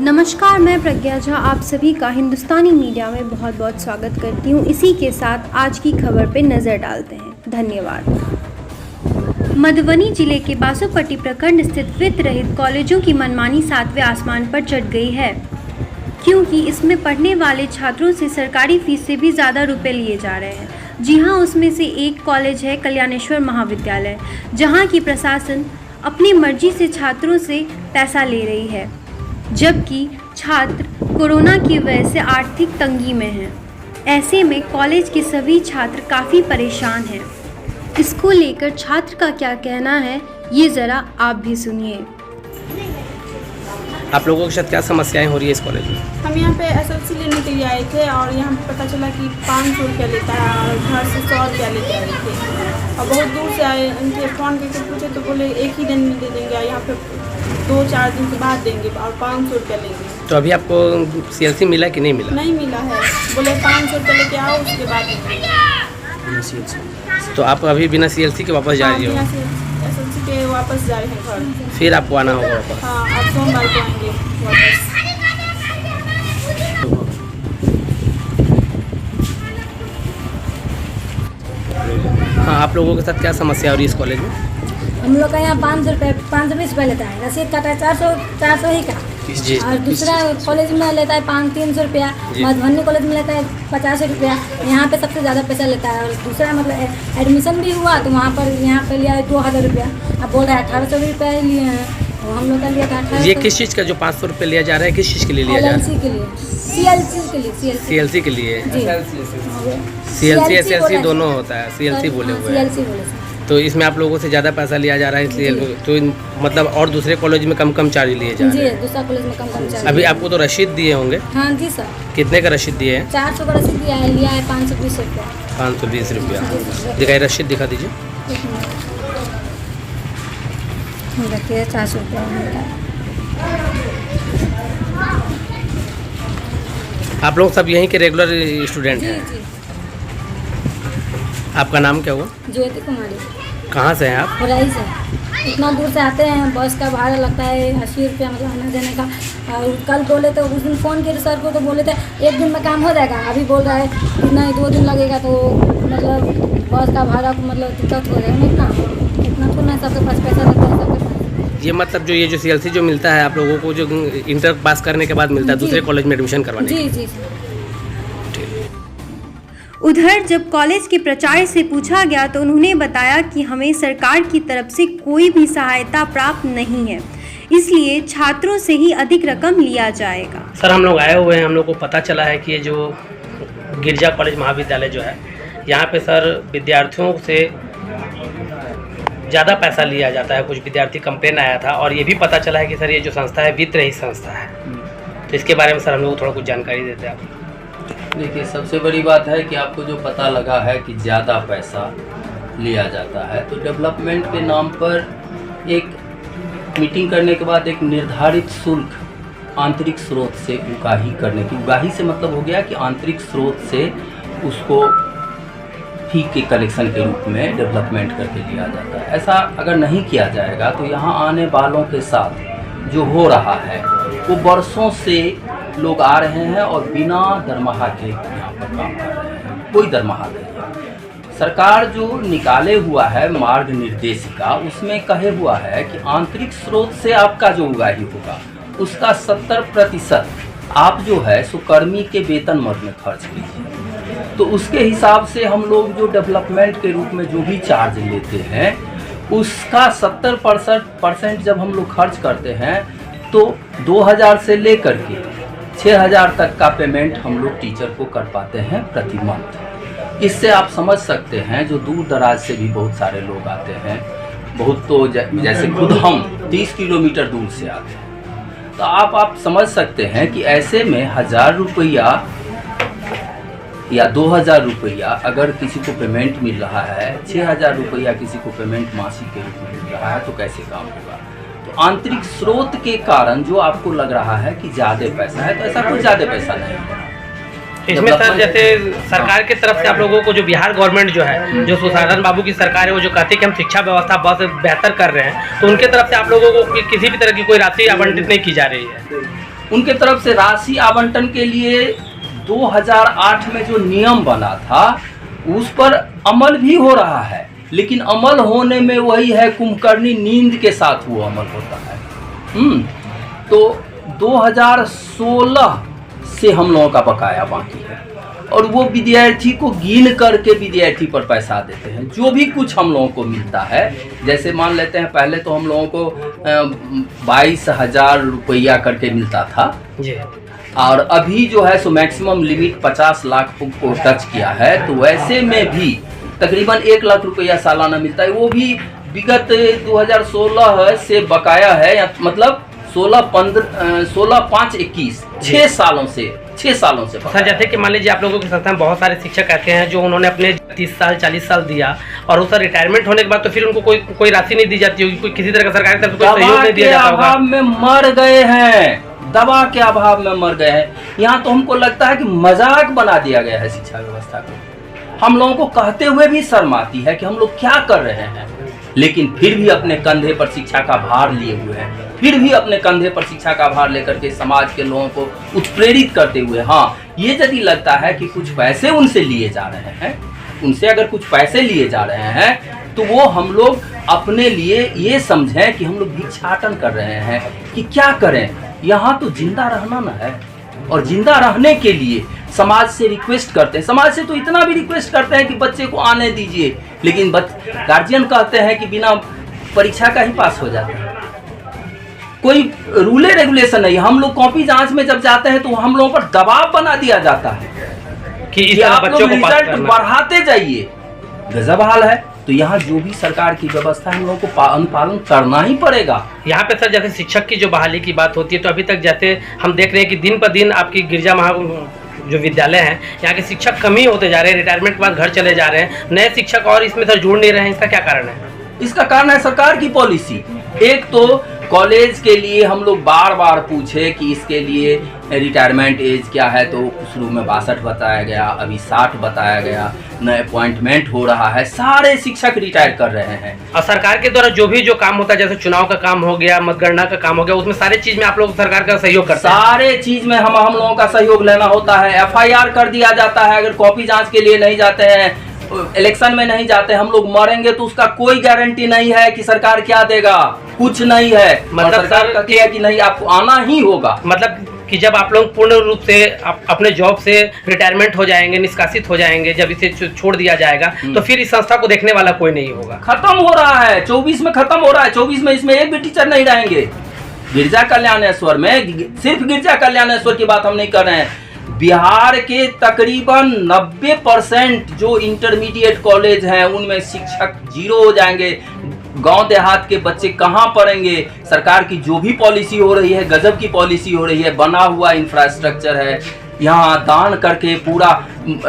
नमस्कार, मैं प्रज्ञा झा आप सभी का हिंदुस्तानी मीडिया में बहुत बहुत स्वागत करती हूँ। इसी के साथ आज की खबर पे नज़र डालते हैं। धन्यवाद। मधुबनी जिले के बासोपट्टी प्रखंड स्थित वित्त रहित कॉलेजों की मनमानी 7वें आसमान पर चढ़ गई है, क्योंकि इसमें पढ़ने वाले छात्रों से सरकारी फीस से भी ज़्यादा रुपए लिए जा रहे हैं। जी हाँ, उसमें से एक कॉलेज है कल्याणेश्वर महाविद्यालय, जहाँ की प्रशासन अपनी मर्जी से छात्रों से पैसा ले रही है, जबकि छात्र कोरोना की वजह से आर्थिक तंगी में हैं। ऐसे में कॉलेज के सभी छात्र काफ़ी परेशान हैं। इसको लेकर छात्र का क्या कहना है, ये ज़रा आप भी सुनिए। आप लोगों के साथ क्या समस्याएं हो रही है इस कॉलेज में? हम यहाँ पे एसएलसी लेने के लिए आए थे और यहाँ पे पता चला कि 500 रुपया लेता है और घर से 100 रुपया लेके आए थे और बहुत दूर से आए। उनके फ़ोन करके पूछे तो बोले एक ही दिन में दे देंगे और यहाँ पे 2-4 दिन के बाद देंगे और 500 रुपया लेंगे। तो अभी आपको सीएलसी मिला कि नहीं मिला? नहीं मिला है, बोले 500 रुपया लेके आओ उसके बाद देंगे। तो आप अभी बिना सीएलसी के वापस जा रही हो? एसएलसी के वापस जा रहे हैं घर। फिर आपको आना होगा वापस? हाँ, अब सोमवार को आएंगे वापस। हाँ, आप लोगों के साथ क्या समस्या हो रही है इस कॉलेज में? हम लोग का यहाँ 520 रुपये लेता है, रसीद काटा है 400 ही का। जी। और दूसरा कॉलेज में लेता है 300 रुपया, मधुबनी कॉलेज में लेता है 50 रुपया। यहाँ पे सबसे ज़्यादा पैसा लेता है। और दूसरा मतलब एडमिशन भी हुआ तो वहाँ पर यहाँ पे लिया है 2000 रुपया। अब बोल रहा है 1800 रुपया लिए हैं, तो हम लोग का लिया था 1800। ये किस चीज़ का जो 500 रुपये लिया जा रहा है, किस चीज़ के लिए लिया जा रहा है? LLC के लिए, CLC के लिए, सीएलसी के लिए। जी। सीएलसी एसएलसी दोनों होता है, सीएलसी बोले हुए हैं। CLC बोले। तो इसमें आप लोगों से ज़्यादा पैसा लिया जा रहा है, इसलिए तो मतलब और दूसरे कॉलेज में कम चार्ज लिए जा रहे हैं? जी, दूसरा कॉलेज में कम चार्ज। अभी आपको तो रसीद दिए होंगे? हाँ जी सर। कितने का रसीद दिए हैं? 400 का रसीद दिया है, लिया है 520 रुपया। 520 रुपया। दिखाइए, रसीद दिखा दीजिए। देखिए 400 रुपया। आप लोग सब यहीं के रेगुलर स्टूडेंट हैं? जी। आपका नाम क्या हुआ? ज्योति कुमारी। कहाँ से हैं आप? होराई से। इतना दूर से आते हैं, बस का भाड़ा लगता है 80 रुपया, मतलब आने जाने का। और कल बोले तो उस दिन फ़ोन किए सर को तो बोले थे 1 दिन में काम हो जाएगा। अभी बोल रहा है इतना ही 2 दिन लगेगा, तो मतलब बस का भाड़ा को मतलब दिक्कत हो जाएगा। इतना तो नहीं, सबके पास पैसा लगता है सबके पास। ये मतलब ये जो सीएलसी जो मिलता है आप लोगों को, जो इंटर पास करने के बाद मिलता है दूसरे कॉलेज में एडमिशन करवाने के लिए? जी। उधर जब कॉलेज के प्राचार्य से पूछा गया तो उन्होंने बताया कि हमें सरकार की तरफ से कोई भी सहायता प्राप्त नहीं है, इसलिए छात्रों से ही अधिक रकम लिया जाएगा। सर, हम लोग आए हुए हैं, हम लोग को पता चला है कि ये जो गिरजा कॉलेज महाविद्यालय जो है, यहाँ पे सर विद्यार्थियों से ज़्यादा पैसा लिया जाता है। कुछ विद्यार्थी कंप्लेन आया था और ये भी पता चला है कि सर ये जो संस्था है वित्त रहित संस्था है। तो इसके बारे में सर हम लोग को थोड़ा कुछ जानकारी देते हैं आप। देखिए, सबसे बड़ी बात है कि आपको जो पता लगा है कि ज़्यादा पैसा लिया जाता है, तो डेवलपमेंट के नाम पर एक मीटिंग करने के बाद एक निर्धारित शुल्क आंतरिक स्रोत से उगाही करने की, उगाही से मतलब हो गया कि आंतरिक स्रोत से उसको फी के कलेक्शन के रूप में डेवलपमेंट करके लिया जाता है। ऐसा अगर नहीं किया जाएगा तो यहाँ आने वालों के साथ जो हो रहा है वो वर्षों से लोग आ रहे हैं और बिना दरमाहा के यहाँ पर काम कर रहे हैं, कोई दरमाहा नहीं। सरकार जो निकाले हुआ है मार्ग निर्देशिका, उसमें कहे हुआ है कि आंतरिक स्रोत से आपका जो उगाही होगा उसका 70% आप जो है सो कर्मी के वेतन मद में खर्च कीजिए। तो उसके हिसाब से हम लोग जो डेवलपमेंट के रूप में जो भी चार्ज लेते हैं उसका 70% जब हम लोग खर्च करते हैं तो 2000 से लेकर के 6000 तक का पेमेंट हम लोग टीचर को कर पाते हैं प्रति मंथ। इससे आप समझ सकते हैं जो दूर दराज से भी बहुत सारे लोग आते हैं, बहुत तो जैसे खुद हम 30 किलोमीटर दूर से आते हैं, तो आप समझ सकते हैं कि ऐसे में 1000 रुपया या 2000 रुपया अगर किसी को पेमेंट मिल रहा है, 6000 रुपया किसी को पेमेंट मासिक के रूप में मिल रहा है, तो कैसे काम होगा? तो आंतरिक स्रोत के कारण जो आपको लग रहा है कि ज़्यादा पैसा है, तो ऐसा कुछ ज़्यादा पैसा नहीं है। इसमें सर जैसे सरकार की तरफ से आप लोगों को जो बिहार गवर्नमेंट जो है, जो सुशासन बाबू की सरकार है, वो जो कहती है कि हम शिक्षा व्यवस्था बहुत बेहतर कर रहे हैं, तो उनके तरफ से आप लोगों को किसी भी तरह की कोई राशि आवंटित नहीं की जा रही है? उनके तरफ से राशि आवंटन के लिए 2008 में जो नियम बना था उस पर अमल भी हो रहा है, लेकिन अमल होने में वही है कुंभकर्णी नींद के साथ वो अमल होता है। तो 2016 से हम लोगों का बकाया बाकी है और वो विद्यार्थी को गिन करके विद्यार्थी पर पैसा देते हैं। जो भी कुछ हम लोगों को मिलता है, जैसे मान लेते हैं पहले तो हम लोगों को 22,000 रुपया करके मिलता था जी, और अभी जो है सो मैक्सिमम लिमिट 50 लाख को टच किया है। तो वैसे में भी तकरीबन 1 लाख रुपया सालाना मिलता है। वो भी विगत 2016 से बकाया है, या मतलब 16/5/21 6 सालों से सर जैसे कि मान लीजिए आप लोगों की संस्था में बहुत सारे शिक्षक ऐसे हैं जो उन्होंने अपने 30 साल 40 साल दिया और उसका रिटायरमेंट होने के बाद तो फिर उनको कोई राशि नहीं दी जाती होगी, कोई किसी तरह का सरकारी तरफ से कोई सहयोग नहीं दिया जाता होगा। अभाव में मर गए हैं, दवा के अभाव में मर गए हैं। यहाँ तो हमको लगता है कि मजाक बना दिया गया है शिक्षा व्यवस्था को। हम लोगों को कहते हुए भी शर्म आती है कि हम लोग क्या कर रहे हैं, लेकिन फिर भी अपने कंधे पर शिक्षा का भार लिए हुए हैं, फिर भी अपने कंधे पर शिक्षा का भार लेकर के समाज के लोगों को उत्प्रेरित करते हुए। हाँ, ये यदि लगता है कि कुछ पैसे उनसे लिए जा रहे हैं, उनसे अगर कुछ पैसे लिए जा रहे हैं तो वो हम लोग अपने लिए ये समझें कि हम लोग भिक्षाटन कर रहे हैं कि क्या करें। यहाँ तो जिंदा रहना ना है, और जिंदा रहने के लिए समाज से रिक्वेस्ट करते हैं। समाज से तो इतना भी रिक्वेस्ट करते हैं कि बच्चे को आने दीजिए, लेकिन गार्जियन कहते हैं कि बिना परीक्षा का ही पास हो जाता है। कोई रूले रेगुलेशन नहीं। हम लोग कॉपी जांच में जब जाते हैं तो हम लोगों पर दबाव बना दिया जाता है कि आप लोग रिजल्ट बढ़ाते जाइए। गजब हाल है। तो यहाँ जो भी सरकार की व्यवस्था है हम लोगों को अनुपालन करना ही पड़ेगा। यहाँ पे सर जैसे शिक्षक की जो बहाली की बात होती है, तो अभी तक जैसे हम देख रहे हैं कि दिन पर दिन आपकी गिरजा जो विद्यालय हैं यहाँ के शिक्षक कम ही होते जा रहे हैं, रिटायरमेंट के बाद घर चले जा रहे हैं, नए शिक्षक और इसमें सर जुड़ नहीं रहे हैं। इसका क्या कारण है? इसका कारण है सरकार की पॉलिसी। एक तो कॉलेज के लिए हम लोग बार बार पूछे कि इसके लिए रिटायरमेंट एज क्या है, तो शुरू में 62 बताया गया, अभी 60 बताया गया, नए अपॉइंटमेंट हो रहा है, सारे शिक्षक रिटायर कर रहे हैं। और सरकार के द्वारा जो काम होता है, जैसे चुनाव का काम हो गया, मतगणना का काम हो गया, उसमें सारे चीज में आप लोग सरकार का सहयोग करते हैं? सारे चीज में हम लोगों का सहयोग लेना होता है। FIR कर दिया जाता है अगर कॉपी जांच के लिए नहीं जाते हैं, इलेक्शन में नहीं जाते, हम लोग मरेंगे तो उसका कोई गारंटी नहीं है कि सरकार क्या देगा, कुछ नहीं है। मतलब सरकार कहती है कि नहीं आपको आना ही होगा। मतलब कि जब आप लोग पूर्ण रूप से अपने जॉब से रिटायरमेंट हो जाएंगे, निष्कासित हो जाएंगे, जब इसे छोड़ दिया जाएगा तो फिर इस संस्था को देखने वाला कोई नहीं होगा। खत्म हो रहा है, 24 में खत्म हो रहा है। 24 में इसमें एक भी टीचर नहीं रहेंगे। गिरजा कल्याणेश्वर में, सिर्फ गिरजा कल्याणेश्वर की बात हम नहीं कर रहे हैं, बिहार के तकरीबन 90% जो इंटरमीडिएट कॉलेज हैं उनमें शिक्षक 0 हो जाएंगे। गांव देहात के बच्चे कहां पढ़ेंगे? सरकार की जो भी पॉलिसी हो रही है, गजब की पॉलिसी हो रही है। बना हुआ इंफ्रास्ट्रक्चर है, यहाँ दान करके पूरा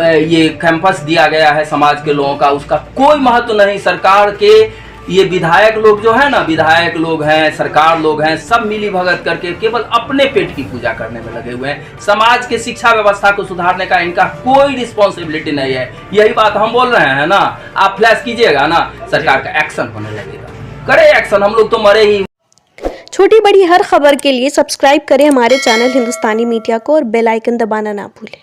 ये कैंपस दिया गया है समाज के लोगों का, उसका कोई महत्व नहीं। सरकार के ये विधायक लोग जो है ना, विधायक लोग हैं, सरकार लोग हैं, सब मिली भगत करके केवल अपने पेट की पूजा करने में लगे हुए हैं। समाज के शिक्षा व्यवस्था को सुधारने का इनका कोई रिस्पॉन्सिबिलिटी नहीं है। यही बात हम बोल रहे हैं ना, आप फ्लैश कीजिएगा ना, सरकार का एक्शन होने लगेगा। करे एक्शन, हम लोग तो मरे ही। छोटी बड़ी हर खबर के लिए सब्सक्राइब करें हमारे चैनल हिंदुस्तानी मीडिया को और बेल आइकन दबाना ना भूलें।